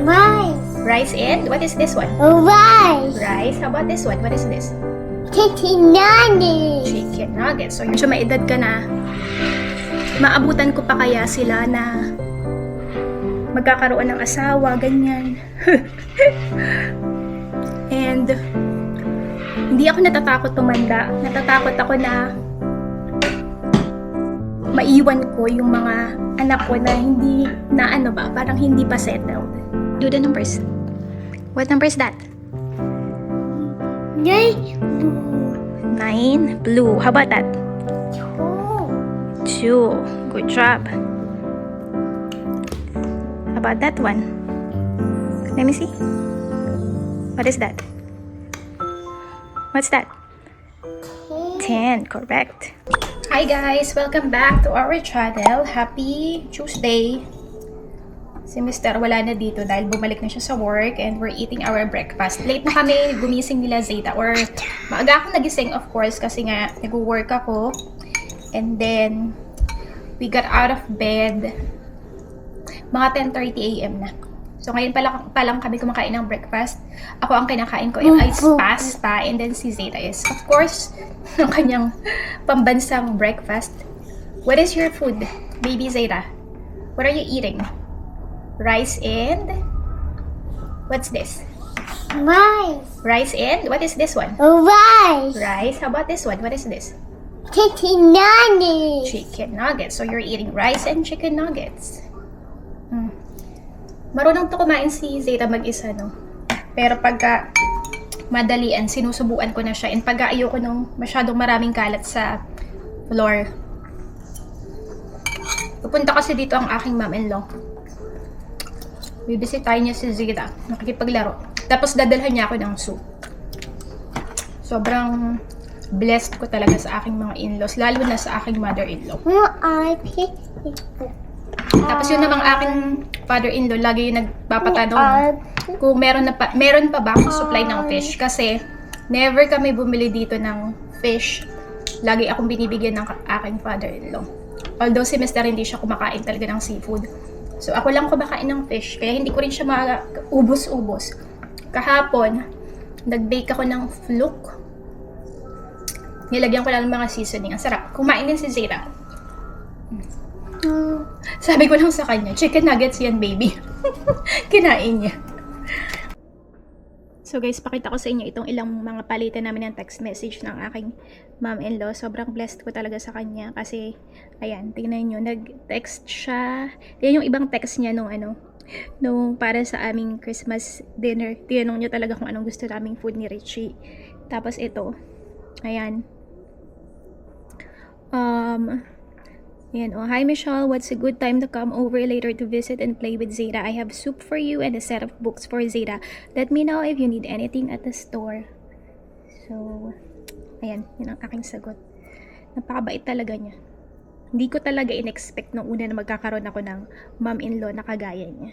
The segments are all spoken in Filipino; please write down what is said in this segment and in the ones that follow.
Rice. Rice and what is this one? Rice. Rice. How about this one? What is this? Chicken nuggets. Chicken nuggets. So, medyo may edad ka na. Maabutan ko pa kaya sila na magkakaroon ng asawa, ganyan. And hindi ako natatakot tumanda. Natatakot ako na maiwan ko yung mga anak ko na hindi, na ano ba, parang hindi pa settled. Do the numbers. What number is that? 9. Blue. How about that? 2. Good job. How about that one? Let me see. What is that? What's that? 10. Correct. Hi guys! Welcome back to our channel. Happy Tuesday! Si Mr. wala na dito dahil bumalik na siya sa work and we're eating our breakfast. Late na kami gumising nila Zeta, or maaga akong nagising of course kasi nga nag-work ako. And then we got out of bed mga 10:30 AM na. So ngayon pa lang kami kumakain ng breakfast. Ako ang kinakain ko is pasta, and then si Zeta is of course ang kanyang pambansang breakfast. What is your food, baby Zeta? What are you eating? Rice and what's this? Rice. Rice and what is this one? Rice. Rice. How about this one? What is this? Chicken nuggets. Chicken nuggets. So you're eating rice and chicken nuggets. Marunong to kumain si Zeta mag-isa, no? Pero pagka madalian, sinusubuan ko na siya. And pagka ayoko nung masyadong maraming kalat sa floor. Pupunta kasi dito ang aking mom-in-law. Bibisitahin niya si Zeta. Nakikipaglaro. Tapos dadalhan niya ako ng soup. Sobrang blessed ko talaga sa aking mga in-laws. Lalo na sa aking mother-in-law. Tapos yun namang aking father-in-law, lagi yung nagpapatanong kung meron pa ba akong supply ng fish. Kasi never kami bumili dito ng fish. Lagi akong binibigyan ng aking father-in-law. Although si Mr. hindi siya kumakain talaga ng seafood. So ako lang kumakain ng fish, kaya hindi ko rin siya maubos-ubos. Kahapon, nag-bake ako ng fluke. Nilagyan ko lang ng mga seasoning. Ang sarap. Kumain din si Zeta. Sabi ko lang sa kanya, chicken nuggets yan, baby. Kinain niya. So guys, pakita ko sa inyo itong ilang mga palitan namin ng text message ng aking mom-in-law. Sobrang blessed ko talaga sa kanya kasi, ayan, tingnan nyo, nag-text siya. Yan yung ibang text niya nung para sa aming Christmas dinner. Tinanong niyo talaga kung anong gusto naming food ni Richie. Tapos ito, ayan. Ayan, oh, hi Michelle, what's a good time to come over later to visit and play with Zeta? I have soup for you and a set of books for Zeta. Let me know if you need anything at the store. So, ayan, yun ang aking sagot. Napakabait talaga niya. Hindi ko talaga in-expect nung una na magkakaroon ako ng mom-in-law na kagaya niya.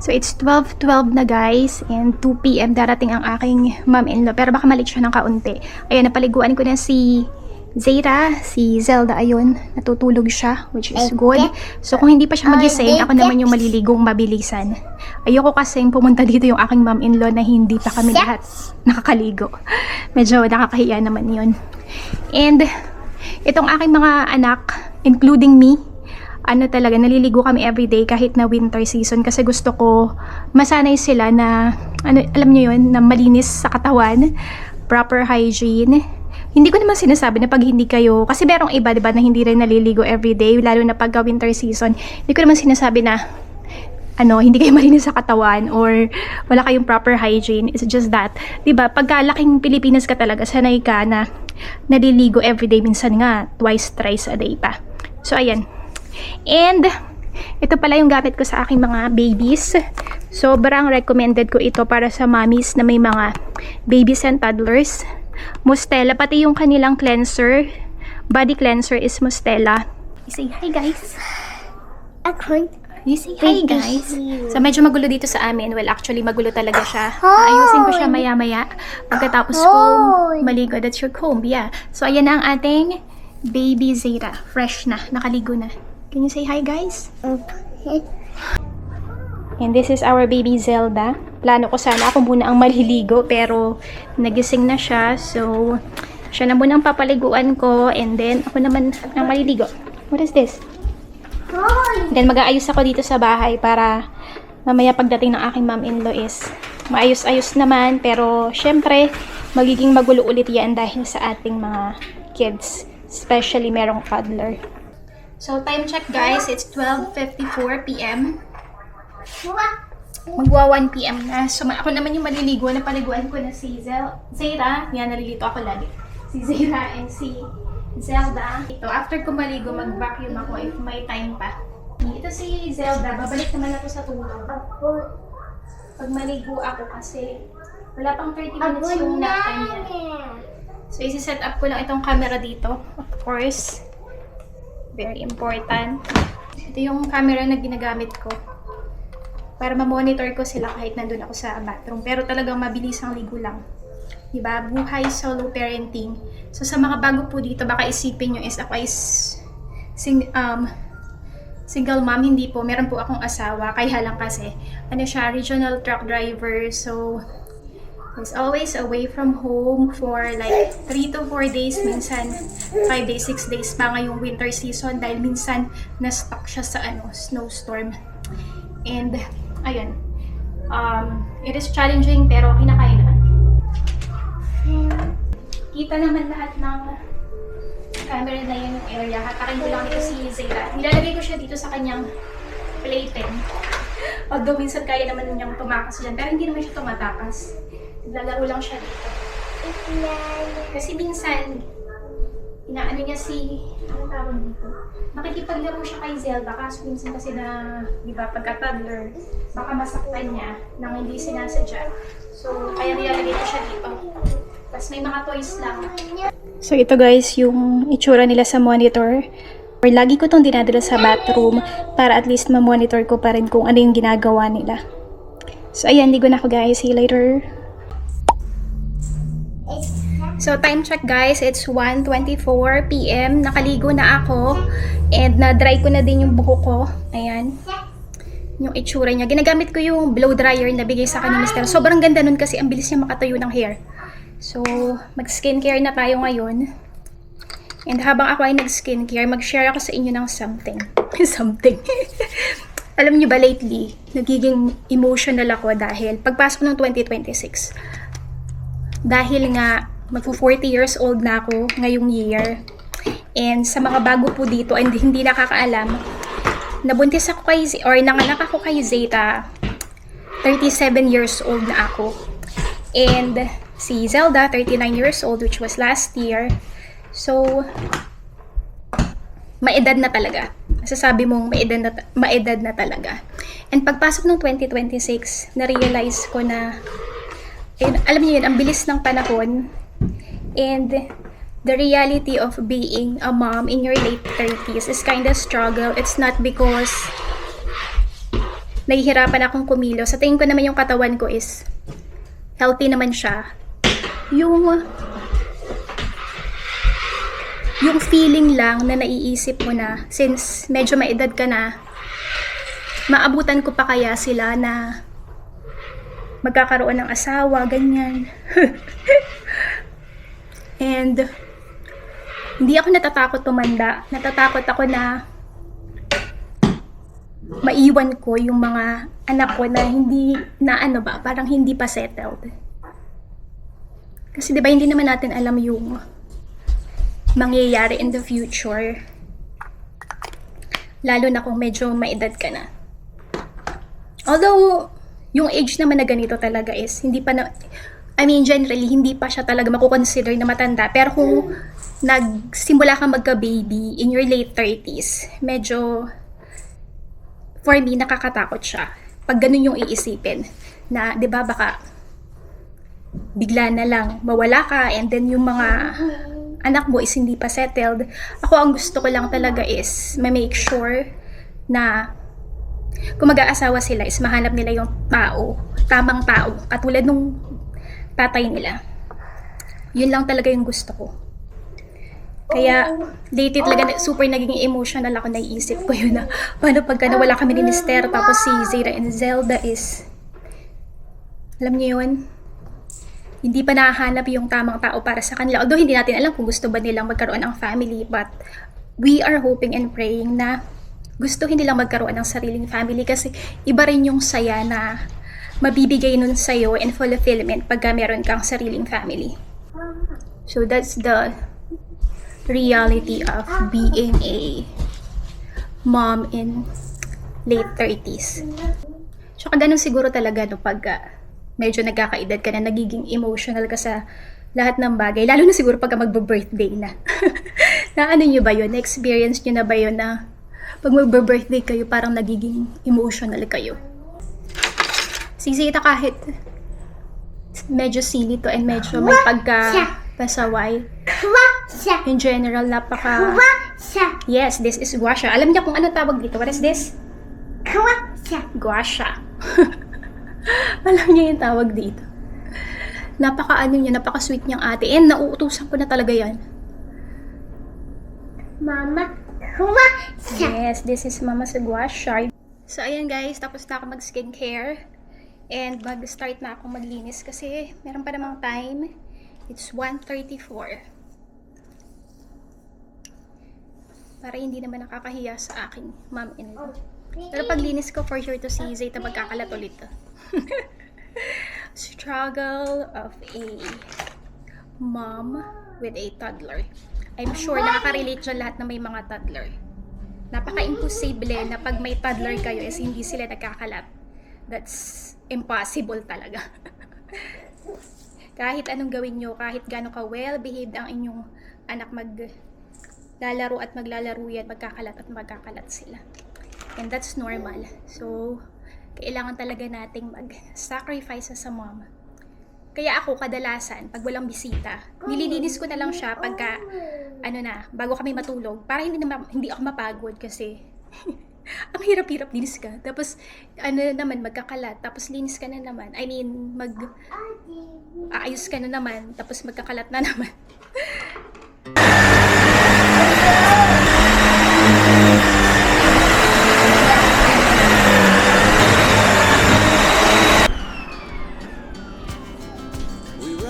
So, it's 12:12 na guys, and 2 PM darating ang aking mom-in-law. Pero baka malit siya ng kaunti. Ayan, napaliguan ko na si Zeta, si Zelda, ayun, natutulog siya, which is good. So, kung hindi pa siya magising, ako naman yung maliligong mabilisan. Ayoko kasing pumunta dito yung aking mom-in-law na hindi pa kami lahat nakakaligo. Medyo nakakahiya naman yun. And, itong aking mga anak, including me, talaga, naliligo kami everyday kahit na winter season kasi gusto ko masanay sila na, alam nyo yun, na malinis sa katawan, proper hygiene. Hindi ko naman sinasabi na pag hindi kayo, kasi merong iba, diba, na hindi rin naliligo everyday, lalo na pag winter season. Hindi ko naman sinasabi na, hindi kayo malinis sa katawan or wala kayong proper hygiene. It's just that, diba, pagka laking Pilipinas ka talaga, sanay ka na naliligo everyday, minsan nga, twice, thrice a day pa. So, ayan. And, ito pala yung gamit ko sa aking mga babies. Sobrang recommended ko ito para sa mommies na may mga babies and toddlers. Mustela, pati yung kanilang cleanser, body cleanser is Mustela. You say hi guys. You say hi guys. So medyo magulo dito sa amin. Well, actually magulo talaga siya. Ayusin ko siya maya-maya pagkatapos ko maligo. That's your comb, yeah. So ayan na ang ating baby Zeta. Fresh na, nakaligo na. Can you say hi guys? And this is our baby Zelda. Plano ko sana ako muna ang maliligo pero nagising na siya. So, siya na muna ang papaliguan ko and then ako naman ang maliligo. What is this? Toy. Then mag-aayos ako dito sa bahay para mamaya pagdating ng aking mom-in-law is maayos-ayos naman. Pero syempre, magiging magulo ulit yan dahil sa ating mga kids. Especially merong toddler. So, time check guys. It's 12:54 p.m. Magwa 1 p.m. na. So, ako naman yung maliligo. Napaliguan ko na si Zayra. Yan, nalilito ako lagi. Si Zayra and si Zelda. Ito, after ko maligo, mag-vacuum ako if may time pa. Ito si Zelda. Babalik naman ako sa tulog. Pag maligo ako kasi wala pang 30 minutes yung nap time niya. So, isi-set up ko lang itong camera dito. Of course. Very important. Ito yung camera na ginagamit ko. Para ma-monitor ko sila kahit nandun ako sa bathroom. Pero talagang mabilis ang ligo lang. Diba? Buhay solo parenting. So sa mga bago po dito, baka isipin nyo is ako is single mom. Hindi po. Meron po akong asawa. Kaya lang kasi, siya, regional truck driver. So, he's always away from home for like 3 to 4 days. Minsan, 5 days, 6 days pa ngayong winter season. Dahil minsan, na-stuck siya sa snowstorm. And, ayun. It is challenging pero kinakaya naman. Kita naman lahat ng camera na yun yung area. Hatakin ko lang dito si Zayra. Nilalagay ko siya dito sa kanyang playpen. Although minsan kaya naman niyang tumakas dyan. Pero hindi naman siya tumatakas. Naglalaro lang siya dito. Kasi minsan, inaano niya ano tawag dito? Makikipaglaro siya kay Zelda kaso minsan kasi na, di ba, pagka-toddler, baka masaktan niya nang hindi sinasadya. So, kaya nilalagay ko siya dito. Tapos may mga toys lang. So, ito guys, yung itsura nila sa monitor. Or lagi ko itong dinadala sa bathroom para at least ma-monitor ko pa rin kung ano yung ginagawa nila. So, ayan, ligo na ako guys. See you later. So, time check guys, it's 1:24 p.m. Nakaligo na ako and na-dry ko na din yung buhok ko. Ayan. Yung itsura niya. Ginagamit ko yung blow dryer na bigay sa akin ni Mr. Sobrang ganda nun kasi ang bilis niya makatayo ng hair. So, mag-skincare na tayo ngayon. And habang ako ay nag-skincare, mag-share ako sa inyo ng something. something. Alam niyo ba lately, nagiging emotional ako dahil pagpasok ng 2026. Dahil nga, magpo-40 years old na ako ngayong year. And sa mga bago po dito and hindi nakakaalam, nabuntis ako nanganak ako kay Zeta, 37 years old na ako. And si Zelda, 39 years old, which was last year. So, maedad na talaga. Masasabi mong maedad na talaga. And pagpasok ng 2026, na-realize ko na, alam niyo yun, ang bilis ng panahon. And the reality of being a mom in your late 30s is kind of struggle. It's not because nahihirapan akong kumilos. Sa tingin ko naman yung katawan ko is healthy naman siya. Yung feeling lang na naiisip mo na since medyo maedad ka na, maabutan ko pa kaya sila na magkakaroon ng asawa, ganyan. And hindi ako natatakot tumanda. Natatakot ako na maiwan ko yung mga anak ko na parang hindi pa settled. Kasi diba hindi naman natin alam yung mangyayari in the future. Lalo na kung medyo maedad ka na. Although, yung age naman na ganito talaga is generally, hindi pa siya talaga makukonsider na matanda. Pero kung nagsimula kang magka-baby in your late 30s, medyo, for me, nakakatakot siya. Pag ganun yung iisipin, na, di ba, baka bigla na lang mawala ka and then yung mga anak mo is hindi pa settled. Ako, ang gusto ko lang talaga is ma-make sure na kung mag-aasawa sila is mahanap nila yung tamang tao, katulad nung tatay nila. Yun lang talaga yung gusto ko. Kaya lately talaga super naging emotional ako, naiisip ko yun na paano pagka nawala kami ni Mister, tapos si Zara and Zelda is, alam niyo yun, hindi pa nahahanap yung tamang tao para sa kanila. Although hindi natin alam kung gusto ba nilang magkaroon ng family, but we are hoping and praying na gustuhin nilang magkaroon ng sariling family, kasi iba rin yung saya na mabibigay nun sa'yo and fulfillment pagka meron kang sariling family. So that's the reality of being a mom in late 30s. So ganun siguro talaga no, pag medyo nagkakaedad ka na, nagiging emotional ka sa lahat ng bagay, lalo na siguro pagka magbe-birthday na. Na ano nyo ba yun? Na-experience nyo na ba yun na pag magbe-birthday kayo, parang nagiging emotional kayo? Si Zeta, kahit medyo silly to and medyo may pagka-pasaway, in general, napaka... Yes, this is guasha. Alam niya kung ano tawag dito. What is this? Guasha. Alam niya yung tawag dito. Napaka-ano niya, napaka-sweet niyang ate. And nauutusan ko na talaga yan. Mama, Yes, this is Mama sa guasha. So, ayan guys, tapos na ako mag-skincare. And mag-start na ako maglinis kasi meron pa namang time. It's 1:34. Para hindi naman nakakahiya sa aking mom-in-law. Pero paglinis ko, for sure to si Zeta magkakalat ulit. Struggle of a mom with a toddler. I'm sure nakaka-relate dyan lahat na may mga toddler. Napaka-imposible na pag may toddler kayo is hindi sila nagkakalat. That's impossible talaga. Kahit anong gawin nyo, kahit gano'n ka well-behaved ang inyong anak, maglalaro at maglalaro yan, magkakalat at magkakalat sila. And that's normal. So, kailangan talaga nating mag-sacrifice sa mom. Kaya ako kadalasan, pag walang bisita, nililinis ko na lang siya pagka, bago kami matulog, para hindi ako mapagod kasi ang hirap-hirap linis ka. Tapos, magkakalat. Tapos, linis ka na naman. Aayos ka na naman. Tapos, magkakalat na naman.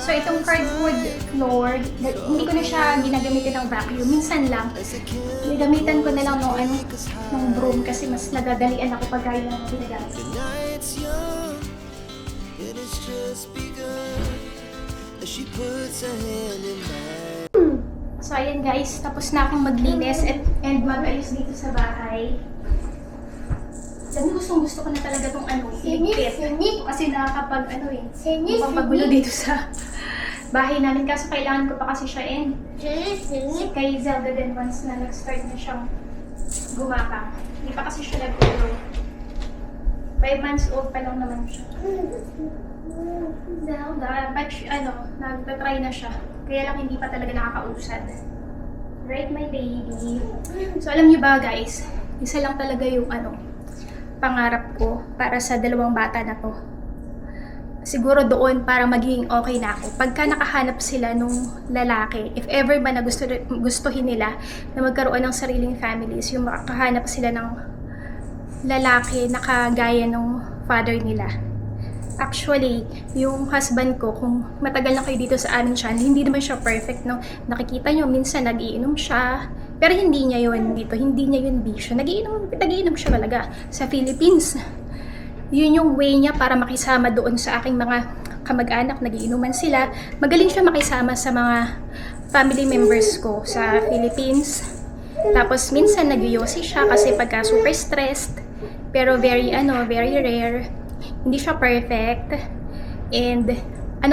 So, itong cardboard floor, hindi ko na siya ginagamitin ng vacuum. Minsan lang. Gagamitan ko na lang ng broom kasi mas nadadalian ako pag kaya lang ginagamit. So, ayan guys. Tapos na akong maglinis and mag-ayos dito sa bahay. Gusto ko na talaga itong iligpit. Kasi nakakapag, pampagulo dito sa bahay namin. Kaso kailangan ko pa kasi siya kay Zelda din once na nag-start na siyang gumapang. Hindi pa kasi siya nag-grow. 5 months old pa lang naman siya. Zelda, but nagtatry na siya. Kaya lang hindi pa talaga nakakausad. Right, my baby? So, alam niyo ba guys, isa lang talaga yung pangarap ko para sa dalawang bata na to. Siguro doon para maging okay na ako. Pagka nakahanap sila nung lalaki, if ever ba na gustuhin nila na magkaroon ng sariling families, yung makahanap sila ng lalaki na kagaya nung father nila. Actually, yung husband ko, kung matagal na kayo dito sa amin siya, hindi naman siya perfect, no? Nakikita nyo, minsan nagiinom siya. Pero hindi niya yun dito, hindi niya yun bisyo. Nagiinom siya talaga. Sa Philippines, yun yung way niya para makisama doon sa aking mga kamag-anak, nagiinuman sila. Magaling siya makisama sa mga family members ko sa Philippines. Tapos minsan nagyoyosi siya kasi pagka super stressed. Pero very rare. Hindi siya perfect. And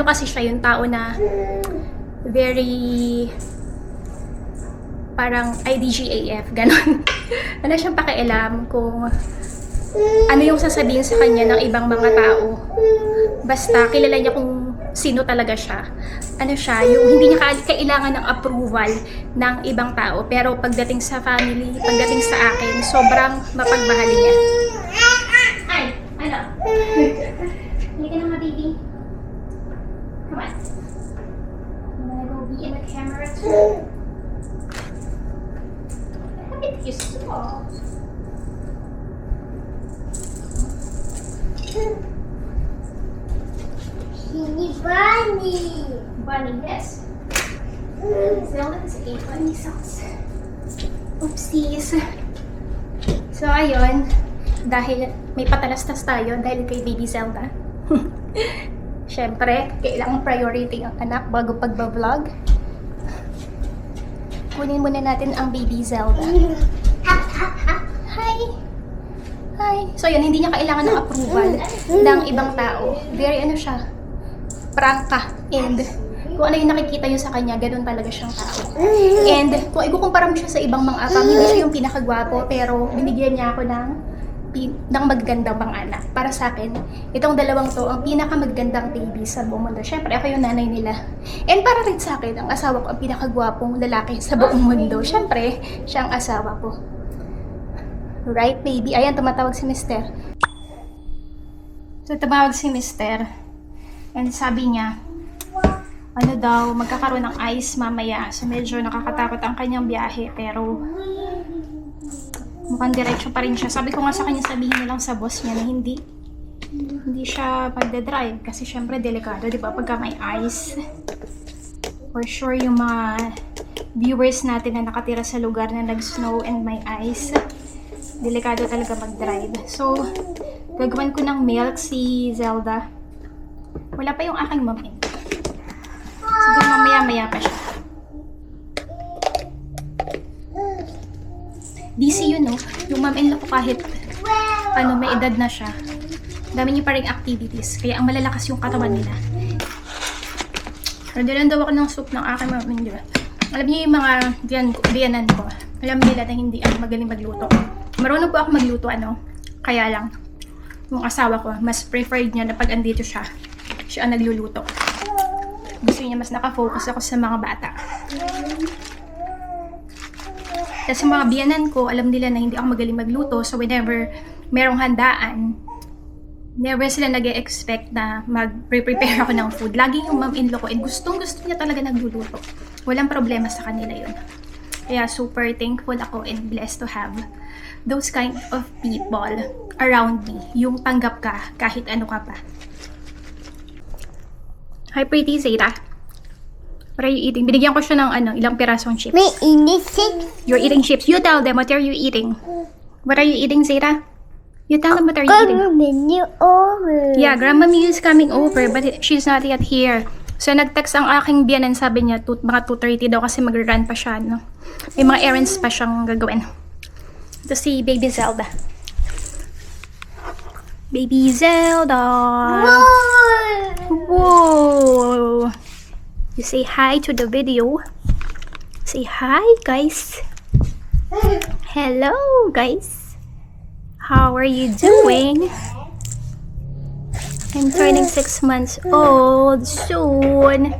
kasi siya yung tao na very parang IDGAF, ganon. Wala siyang pakialam kung ano yung sasabihin sa kanya ng ibang mga tao. Basta kilala niya kung sino talaga siya. Yung hindi niya kailangan ng approval ng ibang tao. Pero pagdating sa family, pagdating sa akin, sobrang mapagmahal niya. Ay, hindi ka naman, baby. Come on. I'm gonna go be in the camera too. Hindi bunny. Bunny, yes. Zelda has a bunny socks. Oopsies. So, ayun. Dahil may patalastas tayo dahil kay Baby Zelda. Siyempre, kailangan priority ang anak bago pagbablog. Kunin muna natin ang Baby Zelda. Hi! Hi! So, yun, hindi niya kailangan ng approval ng ibang tao. Very ano siya, prangka. And kung ano yung nakikita nyo sa kanya, ganun talaga siyang tao. And kung ikukumpara mo siya sa ibang mga akam, hindi siya yung pinakagwapo, pero binigyan niya ako ng magagandang pang anak. Para sa akin, itong dalawang to, ang pinakamagandang baby sa buong mundo. Siyempre, ako yung nanay nila. And para rin sa akin, ang asawa ko ang pinakagwapong lalaki sa buong mundo. Siyempre, siya ang asawa ko. Right, baby? Ayan, tumatawag si Mister. So, tumawag si Mister. And sabi niya, ano daw, magkakaroon ng ice mamaya. So, medyo nakakatakot ang kanyang biyahe. Pero, mukhang diretso pa rin siya. Sabi ko nga sa kanya, sabihin nilang sa boss niya na hindi siya magdadrive. Kasi, syempre, delikado, di ba? Pagka may ice. For sure, yung mga viewers natin na nakatira sa lugar na nag-snow and may ice, delikado talaga mag-drive. So, gagawin ko ng milk si Zelda. Wala pa yung aking mom-in. Siguro mamaya-maya pa siya. Busy yun, no? Yung mom-in ko kahit may edad na siya. Dami niyo pa rin activities. Kaya ang malalakas yung katawan nila. Nadilan daw ako ng soup ng aking mom-in, di ba? Alam niyo yung mga biyanan ko. Alam nila na hindi ako magaling magluto. Marunong po ako magluto, kaya lang, yung asawa ko, mas preferred niya na pag andito siya ang nagluluto. Gusto niya mas nakafocus ako sa mga bata. Kasi mga biyanan ko, alam nila na hindi ako magaling magluto, so whenever merong handaan, never sila nag-e-expect na mag-prepare ako ng food. Lagi yung mom-in-law ko, and gustong-gusto niya talaga nagluluto. Walang problema sa kanila yun. Kaya super thankful ako and blessed to have those kind of people around me. Yung tanggap ka kahit ano ka pa. Hi, pretty Zeta. What are you eating? Binigyan ko siya ng ilang pirasong chips. May inisip. You're eating chips. You tell them, what are you eating? What are you eating, Zeta? You tell them what are you eating. Menu over. Yeah, Grandma Mia is coming over, but she's not yet here. So, nag-text ang aking biyanan, sabi niya, mga 2:30 daw kasi mag-run pa siya, no? May mga errands pa siyang gagawin. Ito si Baby Zelda. Baby Zelda! Whoa! You say hi to the video. Say hi, guys. Hello, guys. How are you doing? I'm turning 6 months old soon.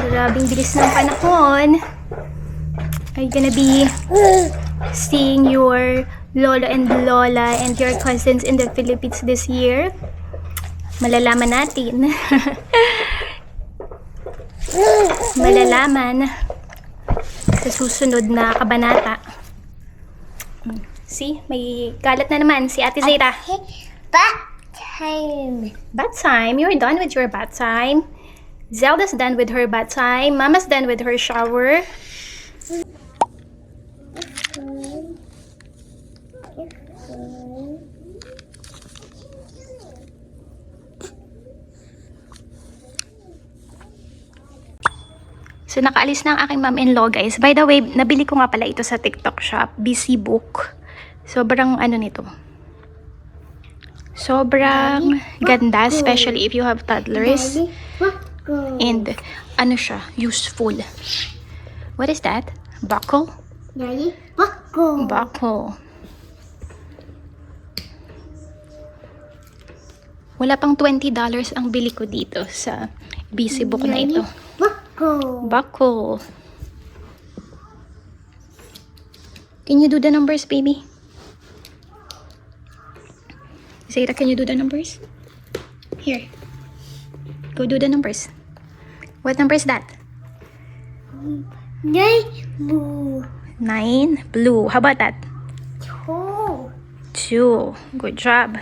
Grabing bilis ng panahon. Are you gonna be seeing your Lolo and Lola and your cousins in the Philippines this year? Malalaman natin. Malalaman sa susunod na kabanata. See, may kalat na naman si Ate Zeta. Bath time. Bath time? You're done with your bath time. Zelda's done with her bath time. Mama's done with her shower. So, nakaalis na ang aking mom-in-law, guys. By the way, nabili ko nga pala ito sa TikTok shop. BC Book. Sobrang nito. Sobrang ganda, especially if you have toddlers. And, siya, useful. What is that? Buckle? Daddy, buckle. Buckle. Wala pang $20 ang bili ko dito sa BC Book na ito. Buckle. Can you do the numbers, baby? Zeta, can you do the numbers? Here. Go do the numbers. What number is that? 9 blue. 9 blue. How about that? 2. 2. Good job.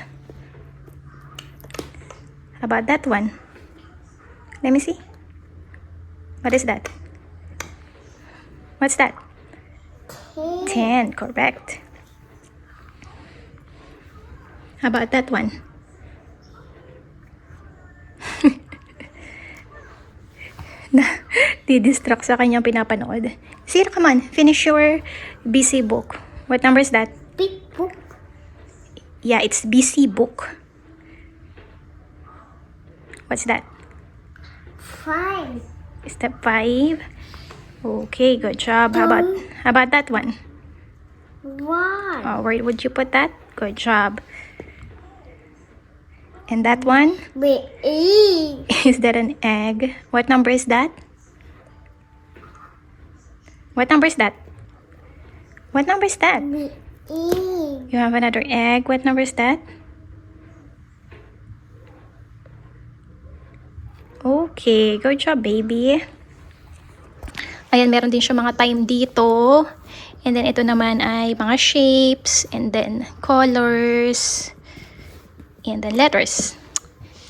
How about that one? Let me see. What is that? What's that? 10, correct. How about that one? Di-distract sa kanyang pinapanood. Zira, come on. Finish your BC book. What number is that? Big book. Yeah, it's BC book. What's that? 5. Step 5. Okay, good job. How about that one? 1. Oh, where would you put that? Good job. And that one? Wait, 8. Is that an egg? What number is that? What number is that? What number is that? Wait, 8. You have another egg. What number is that? Okay, good job, baby. Ayan, meron din siya mga time dito. And then, ito naman ay mga shapes. And then, colors. And then, letters.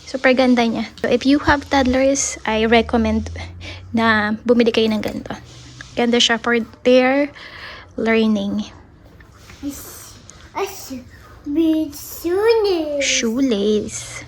Super ganda niya. So, if you have toddlers, I recommend na bumili kayo ng ganito. Ganda siya for their learning. With shoelace. Shoelace.